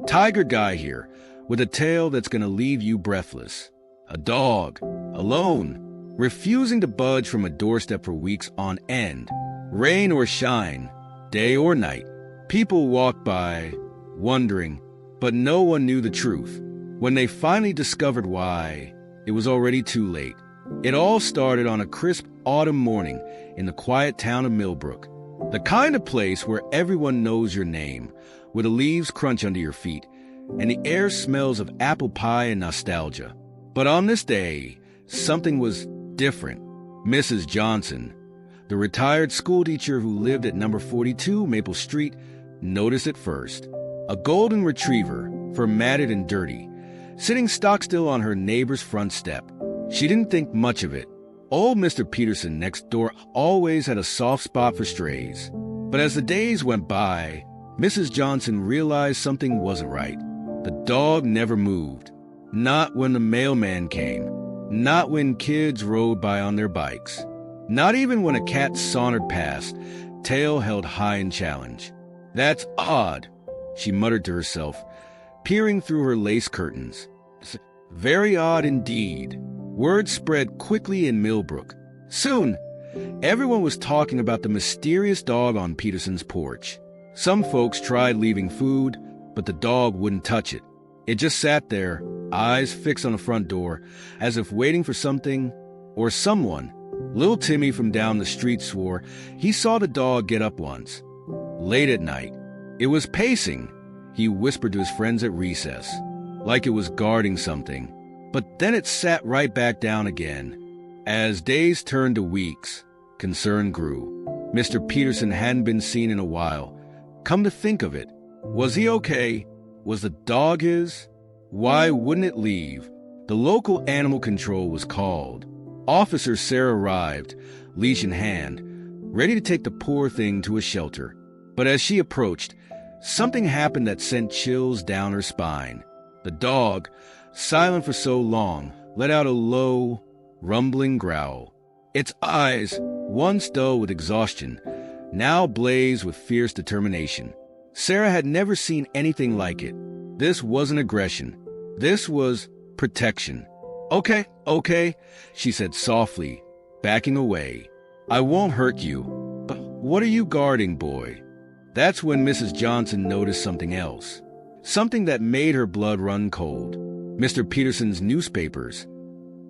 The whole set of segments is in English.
Tiger guy here, with a tail that's gonna leave you breathless. A dog, alone, refusing to budge from a doorstep for weeks on end. Rain or shine, day or night. People walked by, wondering, but no one knew the truth. When they finally discovered why, it was already too late. It all started on a crisp autumn morning in the quiet town of Milbrook. The kind of place where everyone knows your name, where the leaves crunch under your feet, and the air smells of apple pie and nostalgia. But on this day, something was different. Mrs. Johnson, the retired schoolteacher who lived at number 42 Maple Street, noticed it first. A golden retriever, formatted and dirty, sitting stock-still on her neighbor's front step. She didn't think much of it. Old Mr. Peterson next door always had a soft spot for strays. But as the days went by, Mrs. Johnson realized something wasn't right. The dog never moved. Not when the mailman came. Not when kids rode by on their bikes. Not even when a cat sauntered past, tail held high in challenge. "That's odd," she muttered to herself, peering through her lace curtains. Very odd indeed. Word spread quickly in Milbrook. Soon, everyone was talking about the mysterious dog on Peterson's porch. Some folks tried leaving food, but the dog wouldn't touch it. It just sat there, eyes fixed on the front door, as if waiting for something or someone. Little Timmy from down the street swore he saw the dog get up once. Late at night. It was pacing, he whispered to his friends at recess, like it was guarding something. But then it sat right back down again. As days turned to weeks, concern grew. Mr. Peterson hadn't been seen in a while. Come to think of it, was he okay? Was the dog his? Why wouldn't it leave? The local animal control was called. Officer Sarah arrived, leash in hand, ready to take the poor thing to a shelter. But as she approached, something happened that sent chills down her spine. The dog, silent for so long, let out a low, rumbling growl. Its eyes, once dull with exhaustion, now blazed with fierce determination. Sarah had never seen anything like it. This wasn't aggression. This was protection. Okay, she said softly, backing away. I won't hurt you. But what are you guarding, boy? That's when Mrs. Johnson noticed something else. Something that made her blood run cold. Mr. Peterson's newspapers.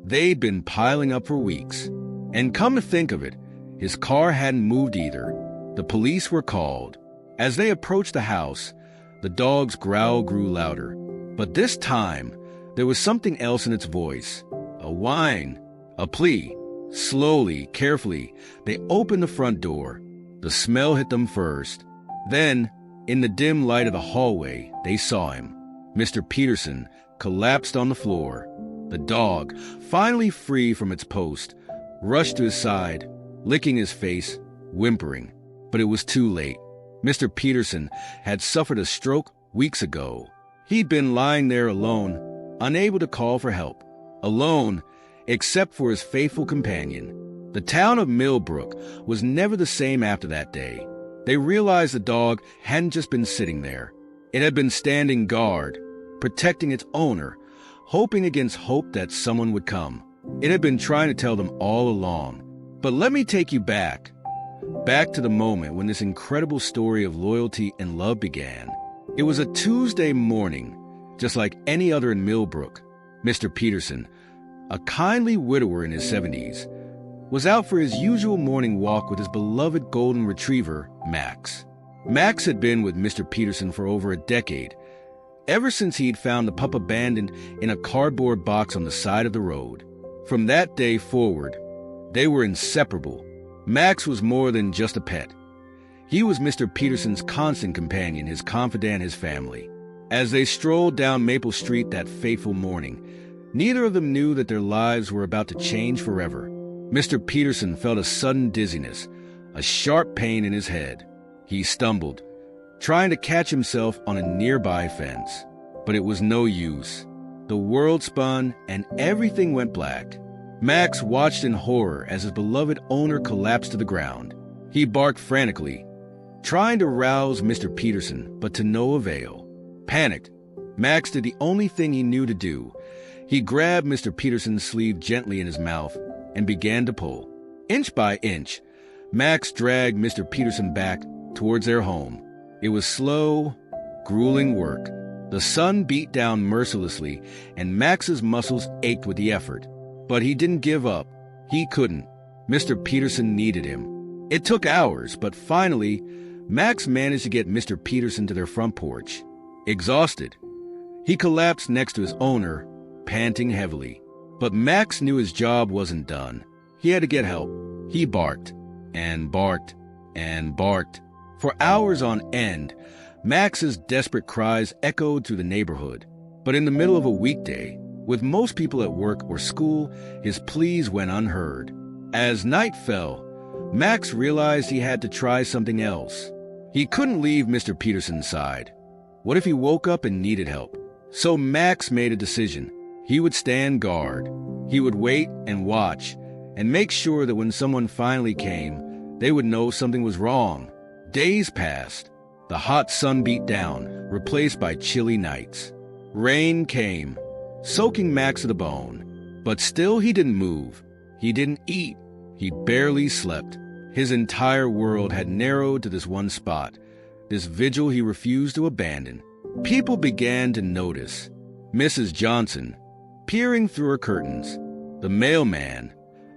They'd been piling up for weeks. And come to think of it, his car hadn't moved either. The police were called. As they approached the house, the dog's growl grew louder. But this time, there was something else in its voice. A whine, a plea. Slowly, carefully, they opened the front door. The smell hit them first. Then, in the dim light of the hallway, they saw him. Mr. Peterson collapsed on the floor. The dog, finally free from its post, rushed to his side, licking his face, whimpering. But it was too late. Mr. Peterson had suffered a stroke weeks ago. He'd been lying there alone, unable to call for help. Alone, except for his faithful companion. The town of Milbrook was never the same after that day. They realized the dog hadn't just been sitting there. It had been standing guard, protecting its owner, hoping against hope that someone would come. It had been trying to tell them all along. But let me take you back to the moment when this incredible story of loyalty and love began. It was a Tuesday morning, just like any other in Milbrook. Mr. Peterson, a kindly widower in his 70s, was out for his usual morning walk with his beloved golden retriever, Max. Max had been with Mr. Peterson for over a decade, ever since he'd found the pup abandoned in a cardboard box on the side of the road. From that day forward, they were inseparable. Max was more than just a pet. He was Mr. Peterson's constant companion, his confidant, his family. As they strolled down Maple Street that fateful morning, neither of them knew that their lives were about to change forever. Mr. Peterson felt a sudden dizziness, a sharp pain in his head. He stumbled, trying to catch himself on a nearby fence. But it was no use. The world spun and everything went black. Max watched in horror as his beloved owner collapsed to the ground. He barked frantically, trying to rouse Mr. Peterson, but to no avail. Panicked, Max did the only thing he knew to do. He grabbed Mr. Peterson's sleeve gently in his mouth and began to pull. Inch by inch, Max dragged Mr. Peterson back towards their home. It was slow, grueling work. The sun beat down mercilessly, and Max's muscles ached with the effort. But he didn't give up. He couldn't. Mr. Peterson needed him. It took hours, but finally, Max managed to get Mr. Peterson to their front porch. Exhausted, he collapsed next to his owner, panting heavily. But Max knew his job wasn't done. He had to get help. He barked and barked and barked. For hours on end, Max's desperate cries echoed through the neighborhood. But in the middle of a weekday, with most people at work or school, his pleas went unheard. As night fell, Max realized he had to try something else. He couldn't leave Mr. Peterson's side. What if he woke up and needed help? So Max made a decision. He would stand guard. He would wait and watch, and make sure that when someone finally came, they would know something was wrong. Days passed. The hot sun beat down, replaced by chilly nights. Rain came, soaking Max to the bone. But still he didn't move. He didn't eat. He barely slept. His entire world had narrowed to this one spot, this vigil he refused to abandon. People began to notice. Mrs. Johnson, peering through her curtains. The mailman,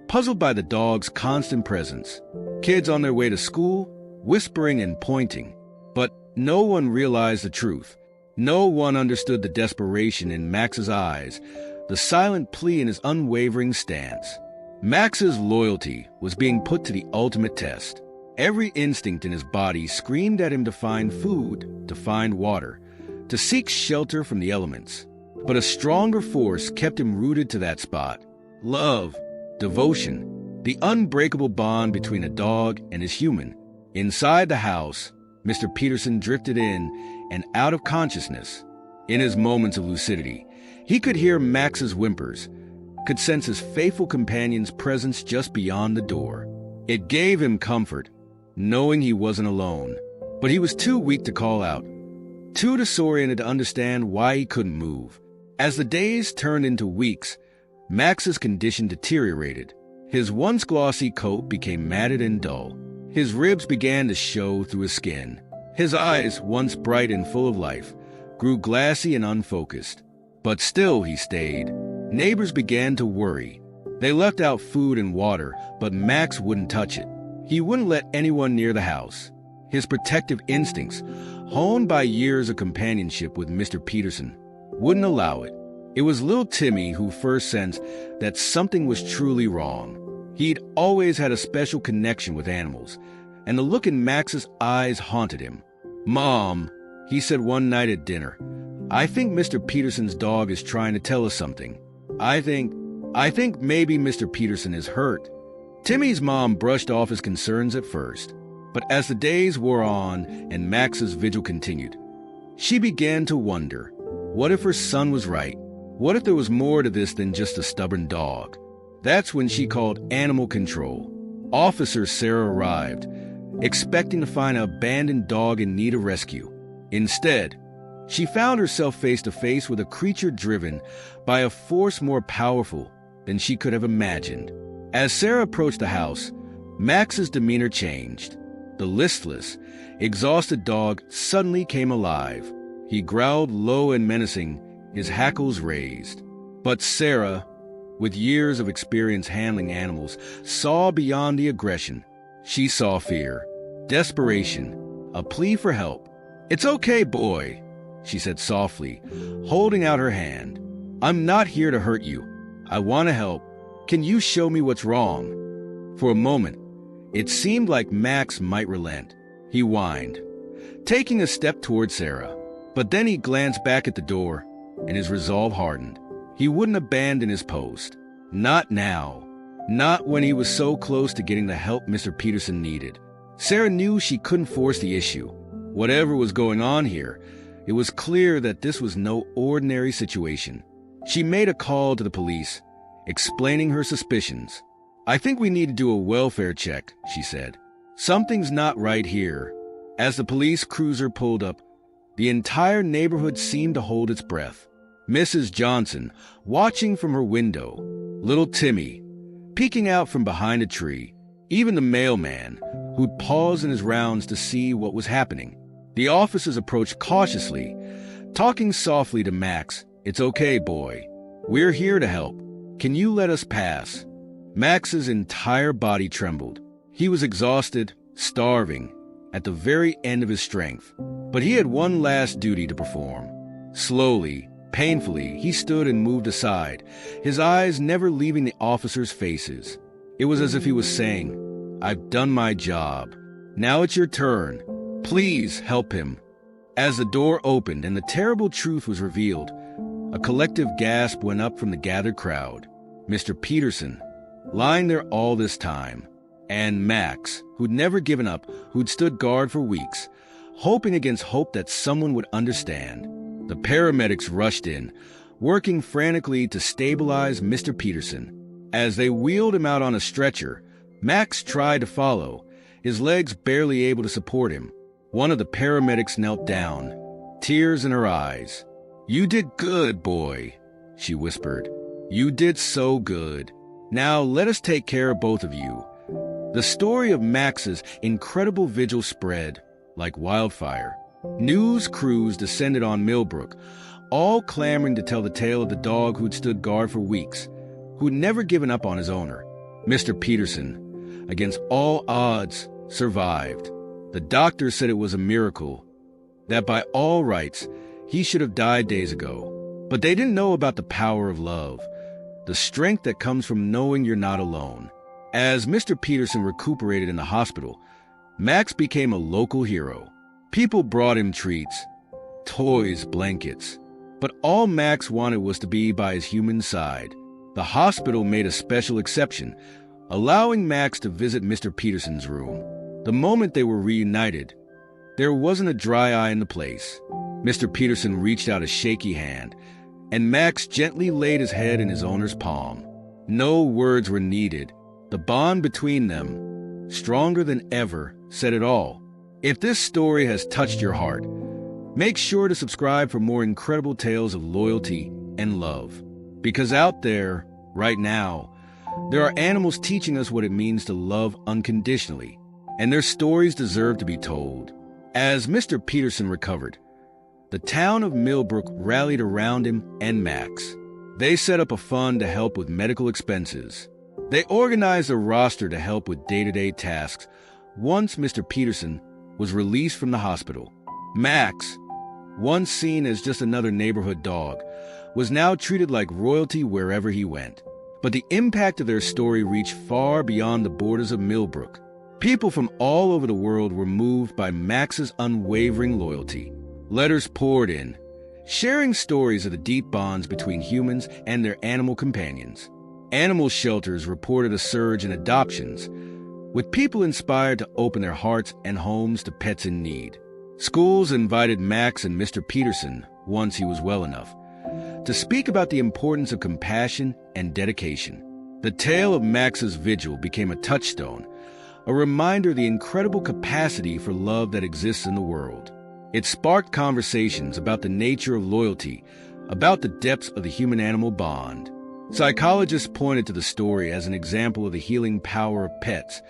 puzzled by the dog's constant presence. Kids on their way to school, whispering and pointing. But no one realized the truth. No one understood the desperation in Max's eyes, the silent plea in his unwavering stance. Max's loyalty was being put to the ultimate test. Every instinct in his body screamed at him to find food, to find water, to seek shelter from the elements. But a stronger force kept him rooted to that spot. Love, devotion, the unbreakable bond between a dog and his human. Inside the house, Mr. Peterson drifted in and out of consciousness. In his moments of lucidity, he could hear Max's whimpers, could sense his faithful companion's presence just beyond the door. It gave him comfort, knowing he wasn't alone. But he was too weak to call out, too disoriented to understand why he couldn't move. As the days turned into weeks, Max's condition deteriorated. His once glossy coat became matted and dull. His ribs began to show through his skin. His eyes, once bright and full of life, grew glassy and unfocused. But still he stayed. Neighbors began to worry. They left out food and water, but Max wouldn't touch it. He wouldn't let anyone near the house. His protective instincts, honed by years of companionship with Mr. Peterson, wouldn't allow it. It was little Timmy who first sensed that something was truly wrong. He'd always had a special connection with animals, and the look in Max's eyes haunted him. "Mom," he said one night at dinner, "I think Mr. Peterson's dog is trying to tell us something. I think maybe Mr. Peterson is hurt." Timmy's mom brushed off his concerns at first, but as the days wore on and Max's vigil continued, she began to wonder, what if her son was right? What if there was more to this than just a stubborn dog? That's when she called animal control. Officer Sarah arrived, expecting to find an abandoned dog in need of rescue. Instead, she found herself face to face with a creature driven by a force more powerful than she could have imagined. As Sarah approached the house, Max's demeanor changed. The listless, exhausted dog suddenly came alive. He growled low and menacing, his hackles raised. But Sarah, with years of experience handling animals, saw beyond the aggression. She saw fear, desperation, a plea for help. "It's okay, boy," she said softly, holding out her hand. "I'm not here to hurt you. I want to help. Can you show me what's wrong?" For a moment, it seemed like Max might relent. He whined, taking a step toward Sarah. But then he glanced back at the door, and his resolve hardened. He wouldn't abandon his post. Not now. Not when he was so close to getting the help Mr. Peterson needed. Sarah knew she couldn't force the issue. Whatever was going on here, it was clear that this was no ordinary situation. She made a call to the police, explaining her suspicions. "I think we need to do a welfare check," she said. "Something's not right here." As the police cruiser pulled up, The entire neighborhood seemed to hold its breath. Mrs. Johnson, watching from her window, little Timmy, peeking out from behind a tree, even the mailman, who'd pause in his rounds to see what was happening. The officers approached cautiously, talking softly to Max. "It's okay, boy. We're here to help. Can you let us pass?" Max's entire body trembled. He was exhausted, starving, at the very end of his strength. But he had one last duty to perform. Slowly, painfully, he stood and moved aside, his eyes never leaving the officers' faces. It was as if he was saying, "I've done my job. Now it's your turn. Please help him." As the door opened and the terrible truth was revealed, a collective gasp went up from the gathered crowd. Mr. Peterson, lying there all this time, and Max, who'd never given up, who'd stood guard for weeks, hoping against hope that someone would understand. The paramedics rushed in, working frantically to stabilize Mr. Peterson. As they wheeled him out on a stretcher, Max tried to follow, his legs barely able to support him. One of the paramedics knelt down, tears in her eyes. "You did good, boy," she whispered. "You did so good. Now let us take care of both of you." The story of Max's incredible vigil spread like wildfire. News crews descended on Milbrook, all clamoring to tell the tale of the dog who'd stood guard for weeks, who'd never given up on his owner. Mr. Peterson, against all odds, survived. The doctor said it was a miracle, that by all rights, he should have died days ago. But they didn't know about the power of love, the strength that comes from knowing you're not alone. As Mr. Peterson recuperated in the hospital, Max became a local hero. People brought him treats, toys, blankets. But all Max wanted was to be by his human side. The hospital made a special exception, allowing Max to visit Mr. Peterson's room. The moment they were reunited, there wasn't a dry eye in the place. Mr. Peterson reached out a shaky hand, and Max gently laid his head in his owner's palm. No words were needed. The bond between them, stronger than ever, said it all. If this story has touched your heart, make sure to subscribe for more incredible tales of loyalty and love. Because out there, right now, there are animals teaching us what it means to love unconditionally, and their stories deserve to be told. As Mr. Peterson recovered, the town of Milbrook rallied around him and Max. They set up a fund to help with medical expenses. They organized a roster to help with day-to-day tasks once Mr. Peterson was released from the hospital. Max, once seen as just another neighborhood dog, was now treated like royalty wherever he went. But the impact of their story reached far beyond the borders of Milbrook. People from all over the world were moved by Max's unwavering loyalty. Letters poured in, sharing stories of the deep bonds between humans and their animal companions. Animal shelters reported a surge in adoptions, with people inspired to open their hearts and homes to pets in need. Schools invited Max and Mr. Peterson, once he was well enough, to speak about the importance of compassion and dedication. The tale of Max's vigil became a touchstone, a reminder of the incredible capacity for love that exists in the world. It sparked conversations about the nature of loyalty, about the depths of the human-animal bond. Psychologists pointed to the story as an example of the healing power of pets,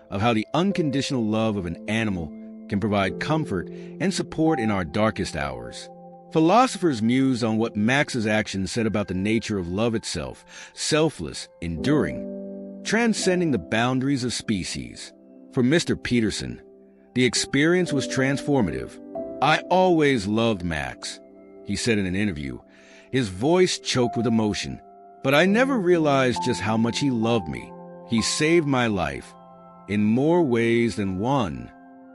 of how the unconditional love of an animal can provide comfort and support in our darkest hours. Philosophers mused on what Max's actions said about the nature of love itself, selfless, enduring, transcending the boundaries of species. For Mr. Peterson, the experience was transformative. "I always loved Max," he said in an interview, his voice choked with emotion. "But I never realized just how much he loved me. He saved my life, in more ways than one."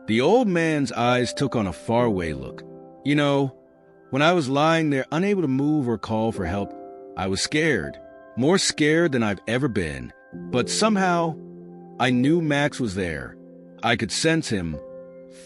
The old man's eyes took on a faraway look. "You know, when I was lying there unable to move or call for help, I was scared, more scared than I've ever been. But somehow, I knew Max was there. I could sense him,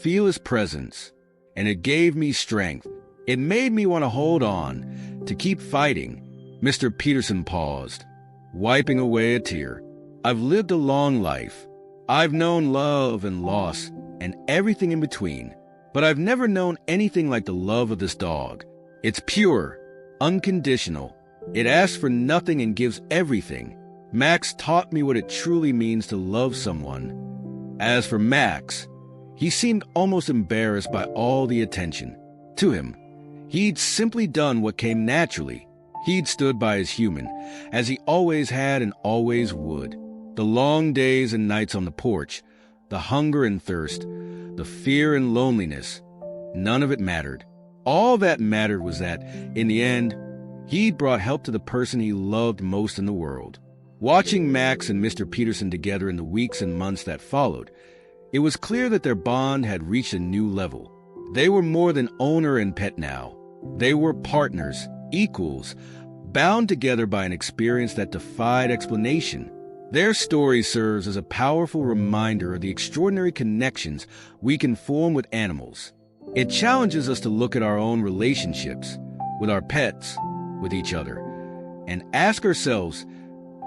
feel his presence, and it gave me strength. It made me want to hold on, to keep fighting." Mr. Peterson paused, wiping away a tear. "I've lived a long life. I've known love and loss and everything in between. But I've never known anything like the love of this dog. It's pure, unconditional. It asks for nothing and gives everything. Max taught me what it truly means to love someone. As for Max, he seemed almost embarrassed by all the attention. To him, he'd simply done what came naturally. He'd stood by his human, as he always had and always would. The long days and nights on the porch, the hunger and thirst, the fear and loneliness, none of it mattered. All that mattered was that, in the end, he'd brought help to the person he loved most in the world. Watching Max and Mr. Peterson together in the weeks and months that followed, it was clear that their bond had reached a new level. They were more than owner and pet now. They were partners, equals, bound together by an experience that defied explanation. Their story serves as a powerful reminder of the extraordinary connections we can form with animals. It challenges us to look at our own relationships, with our pets, with each other, and ask ourselves,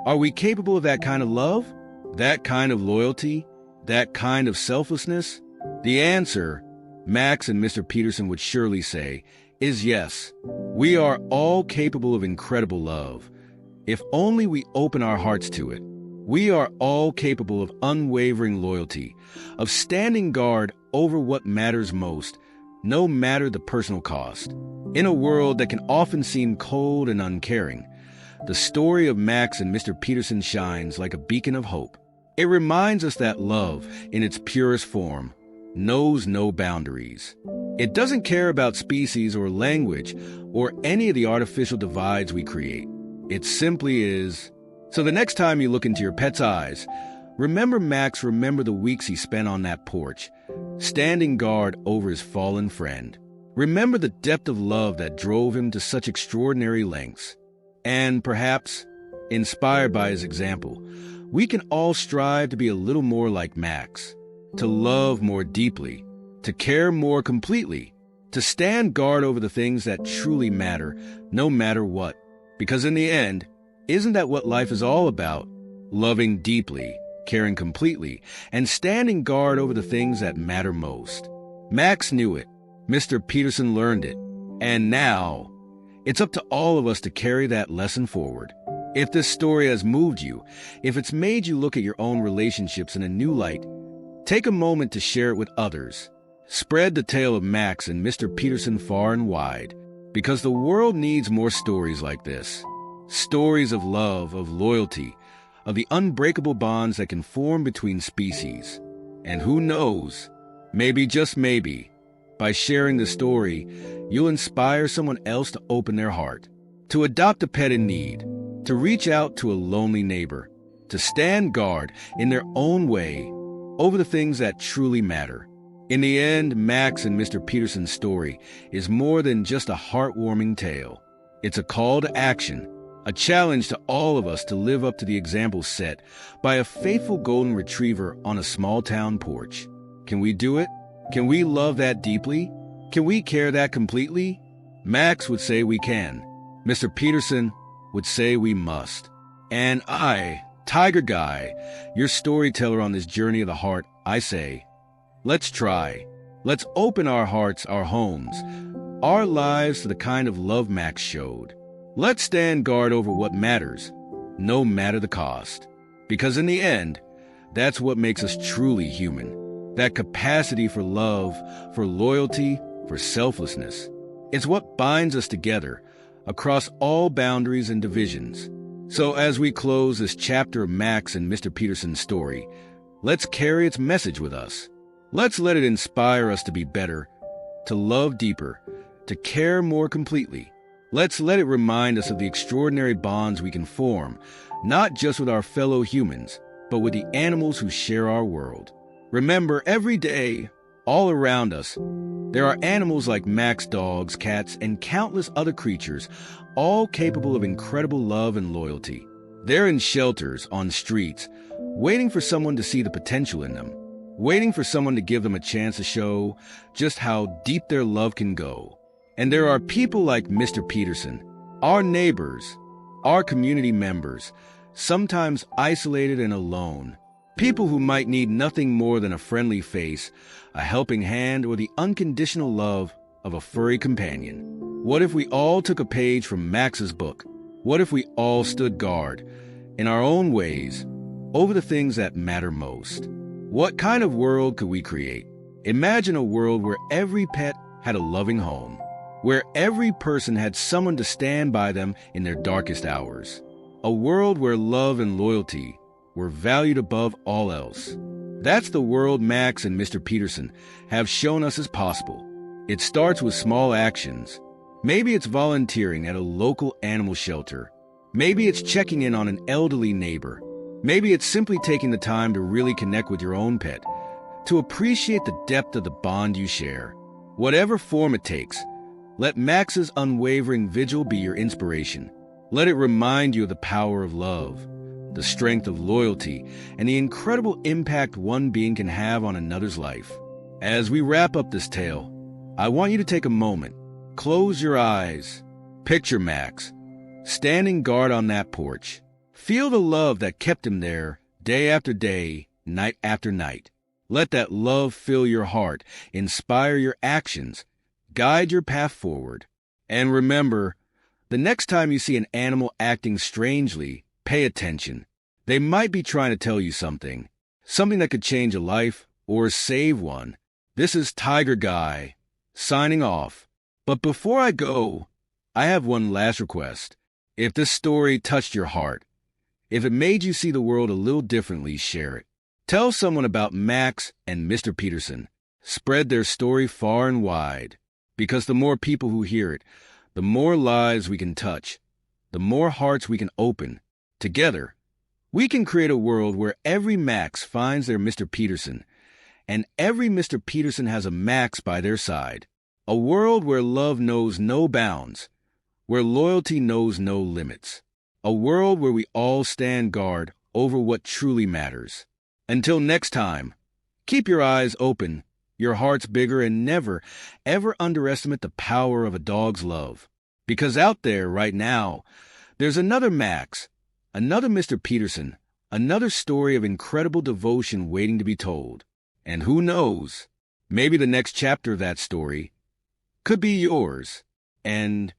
are we capable of that kind of love? That kind of loyalty? That kind of selflessness? The answer, Max and Mr. Peterson would surely say, is yes. We are all capable of incredible love, if only we open our hearts to it. We are all capable of unwavering loyalty, of standing guard over what matters most, no matter the personal cost. In a world that can often seem cold and uncaring, the story of Max and Mr. Peterson shines like a beacon of hope. It reminds us that love, in its purest form, knows no boundaries. It doesn't care about species or language or any of the artificial divides we create. It simply is. So the next time you look into your pet's eyes, remember Max, remember the weeks he spent on that porch, standing guard over his fallen friend. Remember the depth of love that drove him to such extraordinary lengths. And perhaps, inspired by his example, we can all strive to be a little more like Max, to love more deeply, to care more completely, to stand guard over the things that truly matter, no matter what. Because in the end, isn't that what life is all about? Loving deeply, caring completely, and standing guard over the things that matter most. Max knew it. Mr. Peterson learned it. And now, it's up to all of us to carry that lesson forward. If this story has moved you, if it's made you look at your own relationships in a new light, take a moment to share it with others. Spread the tale of Max and Mr. Peterson far and wide, because the world needs more stories like this. Stories of love, of loyalty, of the unbreakable bonds that can form between species. And who knows, maybe, just maybe, by sharing the story, you'll inspire someone else to open their heart, to adopt a pet in need, to reach out to a lonely neighbor, to stand guard in their own way over the things that truly matter. In the end, Max and Mr. Peterson's story is more than just a heartwarming tale. It's a call to action, a challenge to all of us to live up to the example set by a faithful golden retriever on a small town porch. Can we do it? Can we love that deeply? Can we care that completely? Max would say we can. Mr. Peterson would say we must. And I, Tiger Guy, your storyteller on this journey of the heart, I say, let's try. Let's open our hearts, our homes, our lives to the kind of love Max showed. Let's stand guard over what matters, no matter the cost. Because in the end, that's what makes us truly human. That capacity for love, for loyalty, for selflessness. It's what binds us together across all boundaries and divisions. So as we close this chapter of Max and Mr. Peterson's story, let's carry its message with us. Let's let it inspire us to be better, to love deeper, to care more completely. Let's let it remind us of the extraordinary bonds we can form, not just with our fellow humans, but with the animals who share our world. Remember, every day, all around us, there are animals like Max, dogs, cats, and countless other creatures, all capable of incredible love and loyalty. They're in shelters, on streets, waiting for someone to see the potential in them, waiting for someone to give them a chance to show just how deep their love can go. And there are people like Mr. Peterson, our neighbors, our community members, sometimes isolated and alone, People who might need nothing more than a friendly face, a helping hand, or the unconditional love of a furry companion. What if we all took a page from Max's book? What if we all stood guard, in our own ways, over the things that matter most? What kind of world could we create? Imagine a world where every pet had a loving home, where every person had someone to stand by them in their darkest hours. A world where love and loyalty were valued above all else. That's the world Max and Mr. Peterson have shown us is possible. It starts with small actions. Maybe it's volunteering at a local animal shelter. Maybe it's checking in on an elderly neighbor. Maybe it's simply taking the time to really connect with your own pet, to appreciate the depth of the bond you share. Whatever form it takes, let Max's unwavering vigil be your inspiration. Let it remind you of the power of love, the strength of loyalty, and the incredible impact one being can have on another's life. As we wrap up this tale, I want you to take a moment, close your eyes, picture Max, standing guard on that porch. Feel the love that kept him there day after day, night after night. Let that love fill your heart, inspire your actions, guide your path forward. And remember, the next time you see an animal acting strangely, pay attention. They might be trying to tell you something that could change a life or save one. This is Tiger Guy, signing off. But before I go, I have one last request. If this story touched your heart, if it made you see the world a little differently, share it. Tell someone about Max and Mr. Peterson. Spread their story far and wide, because the more people who hear it, the more lives we can touch, the more hearts we can open. Together, we can create a world where every Max finds their Mr. Peterson, and every Mr. Peterson has a Max by their side. A world where love knows no bounds, where loyalty knows no limits. A world where we all stand guard over what truly matters. Until next time, keep your eyes open, your hearts bigger, and never, ever underestimate the power of a dog's love. Because out there right now, there's another Max, another Mr. Peterson, another story of incredible devotion waiting to be told. And who knows, maybe the next chapter of that story could be yours. And